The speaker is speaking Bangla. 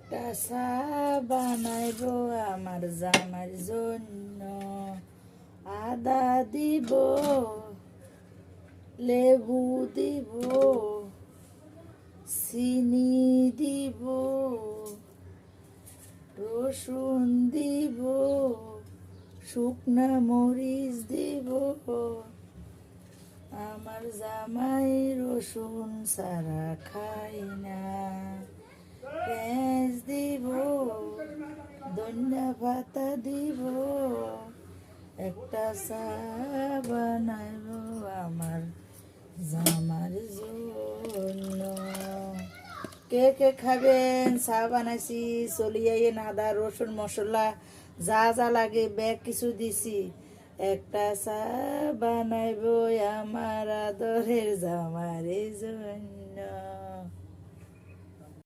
একটা চা বানাইবো আমার জামার জন্য, আদা দিব, লেবু দিব, চিনি দিব, রসুন দিব, শুকনা মরিচ দিব। আমার জামাই রসুন ছাড়া খাই না। পেঁয়াজ দিব, ধনিয়া পাতা দিব, একটা চা বানাইব আমার জামার জন্য। কে কে খাবেন? চা বানাইছি, চলিয়ে আদা রসুন মশলা যা যা লাগে ব্যাগ কিছু দিছি। একটা চা বানাইব আমার আদরের জামার জন্য।